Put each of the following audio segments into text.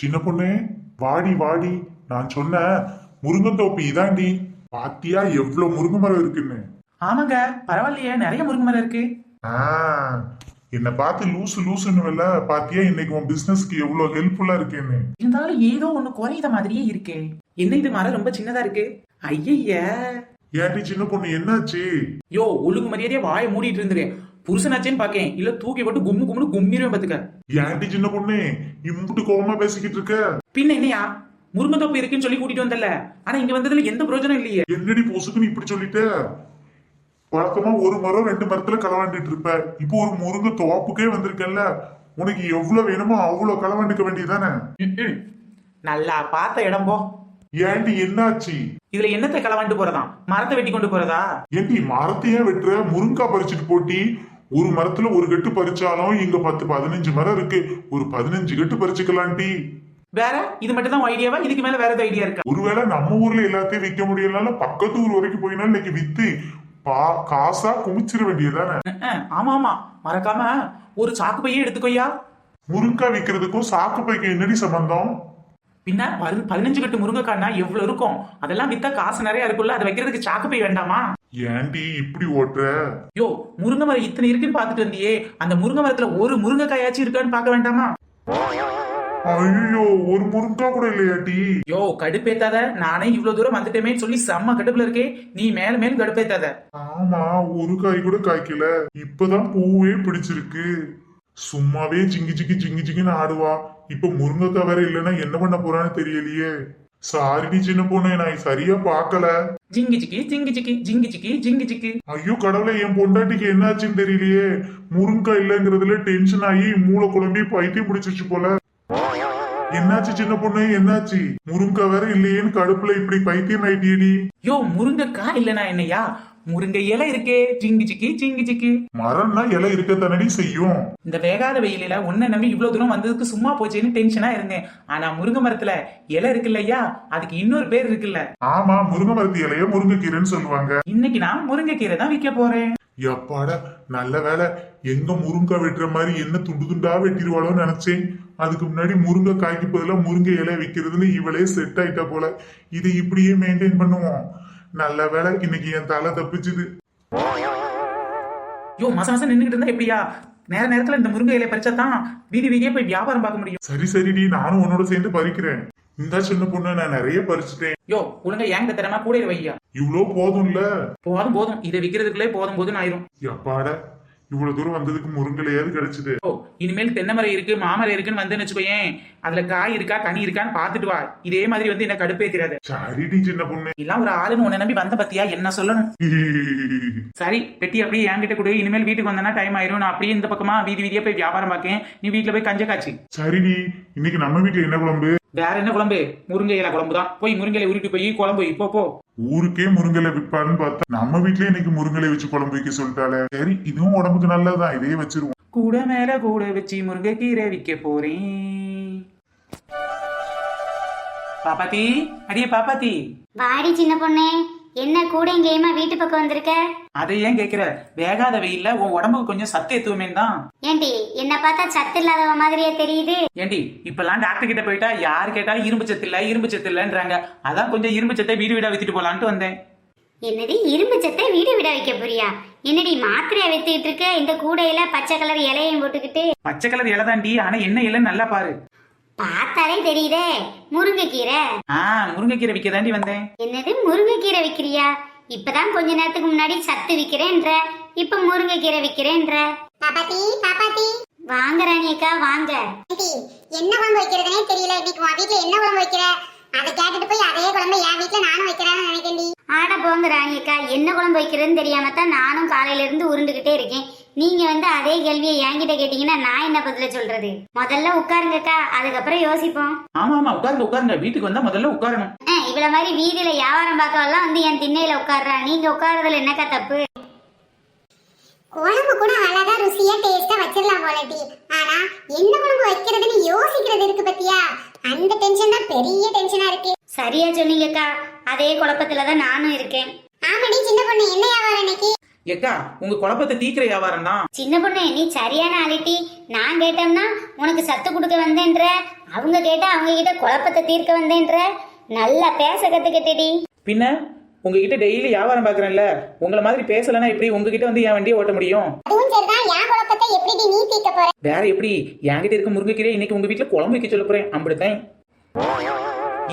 சின்ன பொண்ணு, வாடி வாடி. நான் சொன்ன முருங்கத்தோப்பு இதாண்டி. பாத்தியா எவ்வளவு முருங்கை மரம் இருக்குன்னு? ஆமாங்க, பரவாயில்லையே, நிறைய முருங்கை மரம் இருக்கு. ஆ, என்ன பார்த்து லூசு லூசுன்னு இல்ல. பாத்தியா இன்னைக்கு உன் பிசினஸ்க்கு எவ்வளவு ஹெல்ப்ஃபுல்லா இருக்கேன்னு. இருந்தாலும் ஏதோ ஒண்ணு குறையுத மாதிரியே இருக்கே. என்ன இது மரம் ரொம்ப சின்னதா இருக்கு? ஐய, ஏன்டி சின்ன பொண்ணு என்னாச்சு? யோ ஒழுங்கு மரியாதையா வாயை மூடிட்டு இருந்துரு. புருஷனாச்சேன்னு பாக்கேன், இல்ல தூக்கி போட்டு கும்மு கும்முன்னு கும்மிருவேன் பாத்துக்க. ஏன்டி சின்ன பொண்ணு இம்புட்டு கோவமா பேசிக்கிட்டு இருக்க? பின்ன என்னையா, முருங்கத்தோப்பு இருக்குன்னு சொல்லி கூட்டிட்டு வந்தல, ஆனா இங்க வந்ததுல எந்த பிரயோஜனம் இல்லையே. என்னடி பொசுக்குன்னு இப்படி சொல்லிட்ட? வழக்கமா ஒரு மரம் ரெண்டு மரத்துல களவாண்டிட்டு இருப்ப, இப்போ ஒரு முருங்கை தோப்புக்கே வந்திருக்கல. உனக்கு எவ்வளவு வேணுமோ அவ்வளவு களவாண்டிக்க வேண்டியதானே? நல்லா பார்த்த இடம் போ. ஏன்டி என்னாச்சு? இதுல என்னத்தை களவாண்டு போறதா? மரத்தை வெட்டி கொண்டு போறதா? ஏன்டி மரத்தையே வெட்டுற? முருங்கா பறிச்சுட்டு போட்டி. ஒரு மரத்துல ஒரு கட்டு பறிச்சாலும் இங்க 10-15 மரம் இருக்கு, ஒரு 15 கட்டு பறிச்சுக்கலான்டி. வேற இது மட்டும் தான் ஐடியாவா? இதுக்கு மேல வேற ஏதாவது ஐடியா இருக்கா? ஒருவேளை நம்ம ஊர்ல எல்லாத்தையும் விற்க முடியலனால பக்கத்து ஊர் வரைக்கும் போயினா இன்னைக்கு வித்து காசா குமிச்சிட வேண்டியதானே? ஆமா ஆமா, மறக்காம ஒரு சாக்கு பையே எடுத்துக்கோயா. முருங்கா விக்கிறதுக்கும் சாக்கு பைக்கு என்னடி சம்பந்தம்? பின்ன 15 கட்டு முருங்கைக்காய்னா எவ்வளவு இருக்கும்? அதெல்லாம் வித்தா காசு நிறைய இருக்குல்ல, அதை வைக்கிறதுக்கு சாக்கு பை வேண்டாமா? ஏன்டி இப்படி ஓட்டுற? யோ, முருங்கை மரம் இத்தனை இருக்குன்னு பாத்துட்டு வந்தியே, அந்த முருங்கை மரத்துல ஒரு முருங்கைக்காயாச்சும் இருக்கான்னு பாக்க வேண்டாமா? ஐயோ, ஒரு முருங்கா கூட இல்லையாட்டி? யோ கடுப்பேத்தாத, நானே இவ்வளவு தூரம் வந்துட்டேமே சொல்லி செம்ம கடுப்புல இருக்கே, நீ மேல மேலும் கடுப்பேத்தாத. ஆமா, ஒரு காய் கூட காய்க்கல, இப்பதான் பூவே பிடிச்சிருக்கு. சும்மாவே ஜிங்கி ஜிங்கி ஜிங்கி ஜிங்கின்னு ஆடுவா. இப்ப முருங்கைக்காய் வேற இல்லைன்னா என்ன பண்ண போறான்னு தெரியலையே. சாரிடி சின்ன பொண்ணு, நான் சரியா பாக்கல. ஜிங்கி சிக்கி ஜிங்கி சிக்கி ஜிங்கி சிக்கி ஜிங்கி சிக்கி. ஐயோ கடவுளை, என் பொண்டாட்டிக்கு என்னாச்சுன்னு தெரியலையே. முருங்கை இல்லைங்கிறதுல டென்ஷன் ஆகி மூளை குழம்பி பைத்தியம் பிடிச்சிருச்சு போல. என்னாச்சு சின்ன பொண்ணு, என்னாச்சு? முருங்கை வேற இல்லையேன்னு கடுப்புல இப்படி பைத்தியம் ஆயிட்டியடி. யோ, முருங்கைக்காய் இல்லனா என்னையா, முருங்கை இலை இருக்கே, ஜிங்கி சிக்கி ஜிங்கி சிக்கி. மரம்னா இலை இருக்கத்தானடி செய்யும். இந்த வேகாத வெயிலில உன்னை நம்பி இவ்வளவு தூரம் வந்ததுக்கு சும்மா போச்சேன்னு டென்ஷனா இருந்தேன். ஆனா முருங்கை மரத்துல இலை இருக்குல்லையா, அதுக்கு இன்னொரு பேர் இருக்குல்ல. ஆமா, முருங்கை மரத்து இலைய முருங்கைக்கீரைன்னு சொல்லுவாங்க. இன்னைக்கு நான் முருங்கைக்கீரை தான் விற்க போறேன். எப்பாட நல்ல வேலை. எங்க முருங்கை வெட்டுற மாதிரி என்ன துண்டு துண்டா வெட்டிடுவாளோன்னு நினைச்சேன். அதுக்கு முன்னாடி முருங்கை காய்க்கு பதிலா முருங்கை இலை விற்கிறதுன்னு இவளே செட் ஆயிட்டா போல. இதை இப்படியே மெயின்டைன் பண்ணுவோம். நல்ல வேலை, இன்னைக்கு என் தலை தப்பிச்சுது. யோ, மாசம் மாசம் நின்றுகிட்டு இருந்தா எப்படியா? நேரத்துல இந்த முருங்கை இலையை பறிச்சா தான் வீதி வீதியே போய் வியாபாரம் பார்க்க முடியும். சரி சரிடி, நானும் உன்னோட சேர்ந்து பறிக்கிறேன். இந்த சின்ன பொண்ணு, நான் நிறைய பறிச்சுட்டேன். யோ, ஒழுங்கா ஏங்க திறமா கூட வையா. இவ்வளோ போதும்ல? போதும் போதும், இதை விக்கிறதுக்குள்ளே போதும் போதும் ஆயிரும். எப்பாட இவ்வளவு தூரம் வந்ததுக்கு முருங்கலையாவது கிடைச்சது. ஓ, இனிமேல் தென்னை மரம் இருக்கு மாமரம் இருக்குன்னு வந்து வச்சுக்கோயேன், அதுல காய் இருக்கா கனி இருக்கான்னு பாத்துட்டு வா. இதே மாதிரி வந்து என்ன கடுப்பே தெரியாது. சரிடி சின்ன பொண்ணு. எல்லாம் ஒரு ஆளுன்னு உன்னை நம்பி வந்த பத்தியா, என்ன சொல்லணும்? சரி, பெட்டி அப்படியே என்கிட்ட கொடு. இனிமேல் வீட்டுக்கு வந்தனா டைம் ஆயிரும். நான் அப்படியே இந்த பக்கமா வீதி வீதியா போய் வியாபாரம் பார்க்கேன், நீ வீட்டுல போய் கஞ்ச காய்ச்சி. சரிடி, இன்னைக்கு நம்ம வீட்டுல என்ன குழம்பு? வேற என்ன குழம்பு? முருங்கை இலை குழம்பு தான். போய் முருங்கை இலை உருட்டி போய் குழம்பு இப்போ போ. ஊருக்கே முருங்கலை விற்பான்னு பார்த்தா நம்ம வீட்லயே இன்னைக்கு முருங்கலை வச்சு குழம்பு வைக்க சொல்லிட்டாலே. சரி, இதுவும் உடம்புக்கு நல்லதுதான், இதையே வச்சிருவோம். கூட மேல கூட வச்சு முருங்கை கீரை விற்க போறேன். பாப்பாத்தி, அடியே பாப்பாத்தி. வாடி சின்ன பொண்ணே, என்ன கூட இங்கேயுமா வீட்டு பக்கம் வந்திருக்க? அதை ஏன் கேக்குற? வேகாத வெயில்ல உன் உடம்புக்கு கொஞ்சம் சத்து எத்துவமே தான். ஏண்டி என்ன பார்த்தா சத்து இல்லாதவ மாதிரியே தெரியுது? ஏண்டி, இப்பெல்லாம் டாக்டர் கிட்ட போயிட்டா யாரு கேட்டாலும் இரும்பு சத்து இல்லன்றாங்க. அதான் கொஞ்சம் இரும்பு சத்தை வீடு வீடா வித்துட்டு போலான்ட்டு வந்தேன். என்னது, இரும்பு சத்தை வீடு வீடா வைக்க போறியா? என்னடி மாத்திரையா வித்துக்கிட்டு இருக்க? இந்த கூடையில பச்சை கலர் இலையையும் போட்டுக்கிட்டு. பச்சை கலர் இலை தாண்டி, ஆனா என்ன இலைன்னு நல்லா பாரு. பார்த்தாலே தெரியுதே, முருங்கைக்கீரை. முருங்கைக்கீரை விற்க தாண்டி வந்தேன். என்னது, முருங்கைக்கீரை விக்கிறியா? இப்பதான் கொஞ்ச நேரத்துக்கு முன்னாடி சத்து விக்கிறேன்ற, இப்ப முருங்கைக்கீரை விக்கிறேன்ற. பாப்பாத்தி பாப்பாத்தி, வாங்க ராணியக்கா வாங்க. என்ன குழம்பு வைக்கிறதுனே தெரியல. இன்னைக்கு உன் வீட்டுல என்ன குழம்பு வைக்கிற? அதை கேட்டுட்டு போய் அதே குழம்பு என் வீட்டுல நானும் வைக்கிறேன்னு நினைக்கிறேன். ஆட போங்க ராணியக்கா, என்ன குழம்பு வைக்கிறதுன்னு தெரியாம தான் நானும் காலையில இருந்து உருண்டுகிட்டே இருக்கேன். நீங்க வந்து அதே கேள்வியை என்கிட்ட கேட்டீங்கன்னா நான் என்ன பதில சொல்றது? முதல்ல உட்காருங்கக்கா, அதுக்கப்புறம் யோசிப்போம். ஆமா ஆமா, உட்காருங்க. வீட்டுக்கு வந்தா முதல்ல உட்காரணும். இவ்வளவு மாதிரி வீதியில வியாபாரம் பார்க்கலாம் வந்து என் திண்ணையில உட்கார்றா. நீங்க உட்கார்றதுல என்னக்கா தப்பு? குழம்பு கூட அழகா ருசியா டேஸ்டா வச்சிடலாம் போலடி. ஆனா என்ன குழம்பு வைக்கிறதுன்னு யோசிக்கிறது இருக்கு பத்தியா, அந்த டென்ஷன் தான் பெரிய டென்ஷனா இருக்கு. சரியா சொன்னீங்கக்கா, அதே குழப்பத்துலதான் நானும் இருக்கேன். ஆமாடி சின்ன பொண்ணு, என்ன வியாபாரம் இன்னைக்கு? ஏக்கா உங்க குழப்பத்தை தீக்கிற வியாபாரம் தான். சின்ன பொண்ணு நீ சரியான ஆளிட்டி. நான் கேட்டோம்னா உனக்கு சத்து கொடுக்க வந்தேன்ற, அவங்க கேட்டா அவங்க கிட்ட குழப்பத்தை தீர்க்க வந்தேன்ற. நல்லா பேச கத்துக்கிட்டடி. பின்ன உங்ககிட்ட டெய்லி வியாபாரம் பாக்குறேன்ல, உங்களை மாதிரி பேசலன்னா எப்படி உங்ககிட்ட வந்து என் வண்டியை ஓட்ட முடியும்? அதுவும் சரிதான். என் குழப்பத்தை எப்படி நீ தீர்க்க போற? வேற எப்படி? என்கிட்ட இருக்க முருங்கைக்கீரை இன்னைக்கு உங்க வீட்டுல குழம்பு வைக்க சொல்ல போறேன். அப்படித்தான்.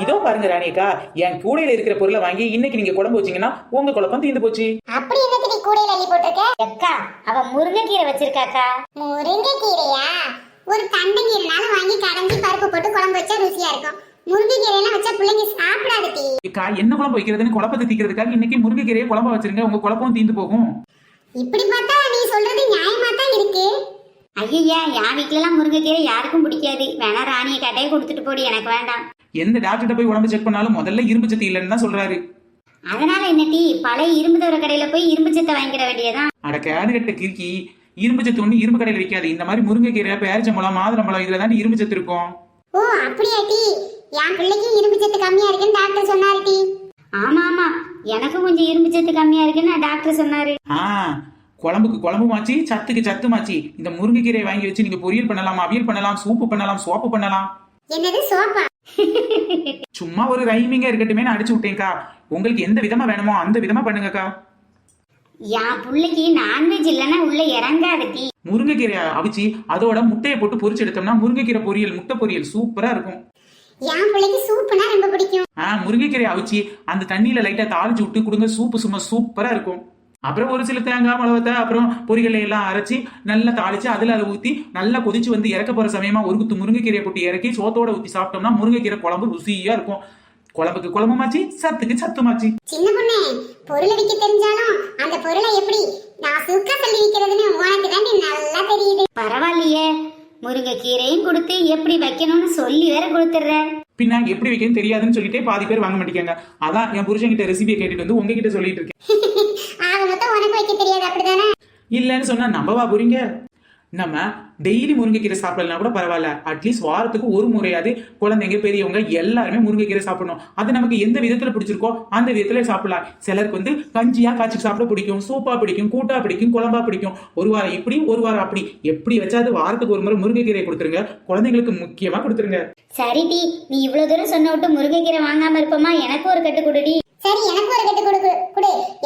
இதோ பாருங்க ராணியக்கா, என் கூடையில இருக்கிற பொருளை வாங்கி இன்னைக்கு நீங்க குழம்பு வச்சீங்கன்னா உங்க குழப்பம் தீர்ந்து போச்சு. அப்படி என்னத்துக்கு கூடையில அள்ளி போட்டிருக்க? அக்கா அவ முருங்கைக்கீரை வச்சிருக்காக்கா. முருங்கைக்கீரையா? ஒரு தண்டங்கீரைனால வாங்கி கடைஞ்சி பருப்பு போட்டு குழம்பு வச்சா ருசியா இருக்கும். முருங்கைக்கீரை எல்லாம் வச்சா பிள்ளைங்க சாப்பிடாது. அக்கா என்ன குழம்பு வைக்கிறதுன்னு குழப்பத்தை தீக்கிறதுக்காக இன்னைக்கு முருங்கைக்கீரையை குழம்பு வச்சிருங்க, உங்க குழப்பம் தீர்ந்து போகும். இப்படி பார்த்தா நீ சொல்றது நியாயமா தான் இருக்கு. ஐயா என் வீட்டுல எல்லாம் முருங்கைக்கீரை யாருக்கும் பிடிக்காது. வேணா ராணியை கட்டையை கொடுத்துட்டு போடி, எனக்கு வேண்டாம். எந்த டாக்டர்கிட்ட போய் உடம்பு செக் பண்ணாலும் முதல்ல இரும்பு சத்து இல்லைன்னு தான் சொல்றாரு. அதனால என்ன டீ, பழைய இரும்பு தவிர கடையில போய் இரும்பு சத்தை வாங்கிட வேண்டியதான். அட கேடு கட்ட கிறுக்கி, இரும்பு சத்து ஒண்ணு இரும்பு கடையில் விற்காது. இந்த மாதிரி முருங்கைக்கீரை, பேரிச்சம்பழம், மாதுளம்பழம் இதுல தான் இரும்பு சத்து இருக்கும். ஓ அப்படியா டீ? என் பிள்ளைக்கு இரும்பு சத்து கம்மியா இருக்குன்னு டாக்டர் சொன்னாரு டீ. ஆமா ஆமா, எனக்கும் கொஞ்சம் இரும்பு சத்து கம்மியா இருக்குன்னு டாக்டர் சொன்னாரு. குழம்புக்கு குழம்பு மாச்சி, சத்துக்கு சத்து மாச்சி. இந்த முருங்கைக்கீரையை வாங்கி வச்சு நீங்க பொரியல் பண்ணலாம், அவியல் பண்ணலாம், சூப்பு பண்ணலாம், சோப்பு பண்ணலாம். என்னது சோப்பா? சும்மா ஒரு ரைமிங்கா இருக்கட்டுமே அடிச்சு விட்டேன்க்கா. உங்களுக்கு எந்த விதமா வேணுமோ அந்த விதமா பண்ணுங்கக்கா. என் பிள்ளைக்கு நான்வெஜ் இல்லைன்னா உள்ள இறங்காது டீ. முருங்கைக்கீரை அவிச்சு அதோட முட்டையை போட்டு பொரிச்சு எடுத்தோம்னா முருங்கைக்கீரை பொரியல், முட்டை பொரியல் சூப்பரா இருக்கும். என் பிள்ளைக்கு சூப்புனா ரொம்ப பிடிக்கும். முருங்கைக்கீரை அவிச்சு அந்த தண்ணியில லைட்டா தாளிச்சு விட்டு கொடுங்க, சூப்பு சும்மா சூப்பரா இருக்கும். அப்புறம் ஒரு சில தேங்காய் மிளகத்தை அப்புறம் பொரிகளை எல்லாம் அரைச்சி நல்லா தாளிச்சு அதுல அதை ஊத்தி நல்லா கொதிச்சு வந்து இறக்க போற சமயமா ஒரு குத்து முருங்கைக்கீரையை போட்டு இறக்கி சோத்தோட ஊத்தி சாப்பிட்டோம்னா முருங்கைக்கீரை குழம்பு ருசியா இருக்கும். குழம்புக்கு குழம்பு மாச்சி, சத்துக்கு சத்து மாச்சி. சின்ன பொண்ணு, பொருளை விற்க தெரிஞ்சாலும் அந்த பொருளை எப்படி நான் சுக்கா தள்ளி விற்கிறதுன்னு உனக்கு தான் நல்லா தெரியுது. பரவாயில்லையே, முருங்கைக்கீரையும் கொடுத்து எப்படி வைக்கணும்னு சொல்லி வேற கொடுத்துடுற. பின்ன எப்படி வைக்கணும் தெரியாதுன்னு சொல்லிட்டே பாதி பேர் வாங்க மாட்டேங்க. அதான் என் புருஷன் கிட்ட ரெசிபியை கேட்டுட்டு வந்து உங்ககிட்ட சொல்லிட்டு இருக்கேன். ஆக மொத்தம் உனக்கு வைக்க தெரியாது அப்படிதானே? இல்லன்னு சொன்னா நம்பவா போறீங்க? நம்ம டெய்லி முருங்கைக்கீரை சாப்பிடலாம் கூட பரவாயில்ல, அட்லீஸ்ட் வாரத்துக்கு ஒரு முறையாவது குழந்தைங்க பெரியவங்க எல்லாருமே முருங்கைக்கீரை சாப்பிடணும். அது நமக்கு எந்த விதத்துல பிடிச்சிருக்கோ அந்த விதத்துல சாப்பிடலாம். சிலருக்கு வந்து கஞ்சியா காய்ச்சி சாப்பிட பிடிக்கும், சூப்பா பிடிக்கும், கூட்டா பிடிக்கும், குழம்பா பிடிக்கும். ஒரு வாரம் இப்படி ஒரு வாரம் அப்படி எப்படி வச்சாது வாரத்துக்கு ஒரு முறை முருங்கைக்கீரை கொடுத்துருங்க. குழந்தைங்களுக்கு முக்கியமா கொடுத்துருங்க. சரி டி, நீ இவ்வளவு தூரம் சொன்ன விட்டு முருங்கைக்கீரை வாங்காம இருப்போமா? எனக்கு ஒரு கட்டு கொடுடி. சரி, எனக்கு ஒரு கட்டு கொடு.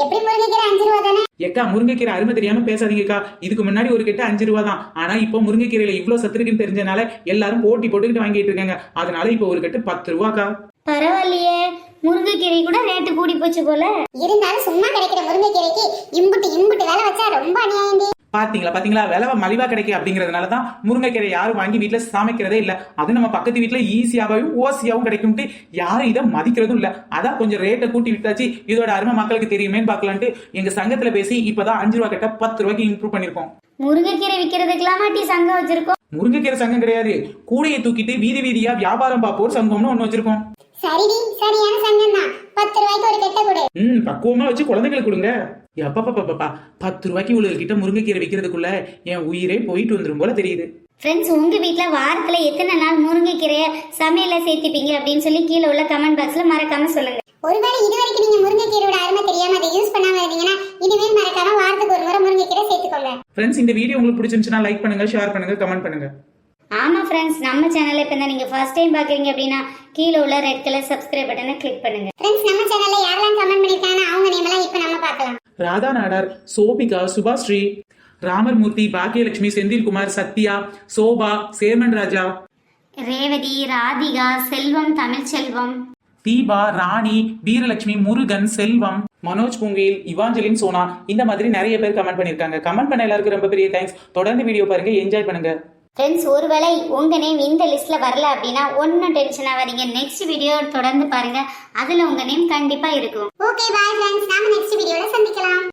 எப்படி முருங்கைக்கீரை 5 ரூபா தானே? ஏக்கா முருங்கைக்கீரை அருமை தெரியாம பேசாதீங்கக்கா. இதுக்கு முன்னாடி ஒரு கட்டு 5 ரூபா தான். ஆனா இப்போ முருங்கைக்கீரையில இவ்வளவு சத்து இருக்குன்னு தெரிஞ்சனால எல்லாரும் போட்டி போட்டுக்கிட்டு வாங்கிட்டு இருக்காங்க. அதனால இப்போ ஒரு கட்டு 10 ரூபாக்கா. பரவாயில்லையே, முருங்கைக்கீரை கூட ரேட்டு கூடி போச்சு போல. இருந்தாலும் சும்மா கிடைக்கிற முருங்கைக்கீரைக்கு இம்புட்டு வேலை வச்சா ரொம்ப அநியாயம். பாத்தீங்களா விலை மலிவா கிடைக்கும். அப்படிங்கறதுனாலதான் முருங்கைக்கீரை யாரும் வாங்கி வீட்டுல சமைக்கிறதே இல்ல. அது நம்ம பக்கத்து வீட்டுல ஈஸியாவும் ஓசியாவும் கிடைக்கும்ட்டு யாரும் இதை மதிக்கிறதும் இல்ல. அதான் கொஞ்சம் ரேட்டை கூட்டி விட்டாச்சு, இதோட அருமை மக்களுக்கு தெரியுமேன்னு பாக்கலான்ட்டு எங்க சங்கத்துல பேசி இப்பதான் 5 ரூபா கட்ட 10 ரூபாய்க்கு இம்ப்ரூவ் பண்ணிருக்கோம். முருங்கைக்கீரை விக்கிறதுக்கெல்லாம் சங்கம் வச்சிருக்கோம். முருங்கைக்கீரை சங்கம் கிடையாது, கூடையை தூக்கிட்டு வீதி வீதியா வியாபாரம் பார்ப்போர் சங்கம்னு ஒண்ணு வச்சிருக்கோம். சரிடி, சரியான சங்கம் தான். 10 ரூபாய்க்கு ஒரு கட்டை கொடு. பக்குவமா வச்சு குழந்தைகளுக்கு கொடுங்க. எப்பப்பா 10 ரூபாய்க்கு இவ்வளவு கிட்ட முருங்கைக்கீரை விற்கிறதுக்குள்ள என் உயிரே போயிட்டு வந்துரும் போல தெரியுது. ஃப்ரெண்ட்ஸ், உங்க வீட்ல வாரத்துல எத்தனை நாள் முருங்கைக்கீரையை சமையல்ல சேர்த்துப்பீங்க அப்படின்னு சொல்லி கீழே உள்ள கமெண்ட் பாக்ஸ்ல மறக்காம சொல்லுங்க. ஒருவேளை இதுவரைக்கும் நீங்க முருங்கைக்கீரையோட அருமை தெரியாம அதை யூஸ் பண்ணாம இருந்தீங்கன்னா இனிமேல் மறக்காம வாரத்துக்கு ஒரு முறை முருங்கைக்கீரை சேர்த்துக்கோங்க. ஃப்ரெண்ட்ஸ், இந்த வீடியோ உங்களுக்கு பிடிச்சிருந்துச்சுன்னா லைக் பண்ணுங்க, ஷேர் பண்ணுங்க, கமெண்ட் பண்ணுங்க. ஆமா ஃப்ரெண்ட்ஸ், நம்ம சேனலை இப்போ தான் நீங்க ஃபர்ஸ்ட் டைம் பாக்குறீங்க அப்படின்னா கீழே உள்ள ரெட் கலர் சப்ஸ்கிரைப் பட்டனை கிளிக் பண்ணுங்க. ஃப்ரெண்ட்ஸ், நம்ம சேனல்ல யாரெல்லாம் கமெண்ட் பண்ணிருக்காங்க அவங்க நேம் எல்லாம் இப்போ நம்ம பார்க்கலாம். ராதா நாடார், சோபிகா, சுபாஸ்ரீ, ராமர்மூர்த்தி, பாக்கியலட்சுமி, செந்தில்குமார், சத்யா, சோபா, சேமன் ராஜா, ரேவதி, ராதிகா, செல்வம், தமிழ்ச்செல்வம், தீபா, ராணி, வீரலட்சுமி, முருகன், செல்வம், மனோஜ் பூங்கேல், இவாஞ்சலின், சோனா, இந்த மாதிரி நிறைய பேர் கமெண்ட் பண்ணிருக்காங்க. கமெண்ட் பண்ண எல்லாருக்கும் ரொம்ப பெரிய தேங்க்ஸ். தொடர்ந்து வீடியோ பாருங்க, என்ஜாய் பண்ணுங்க. ஃப்ரெண்ட்ஸ், ஒருவேளை உங்க நேம் இந்த லிஸ்ட்ல வரல அப்படின்னா ஒன்னும் டென்ஷன் ஆகாதீங்க. நெக்ஸ்ட் வீடியோ தொடர்ந்து பாருங்க, அதுல உங்க நேம் கண்டிப்பா இருக்கும். ஓகே, பை ஃப்ரெண்ட்ஸ், நாம நெக்ஸ்ட் வீடியோல சந்திக்கலாம்.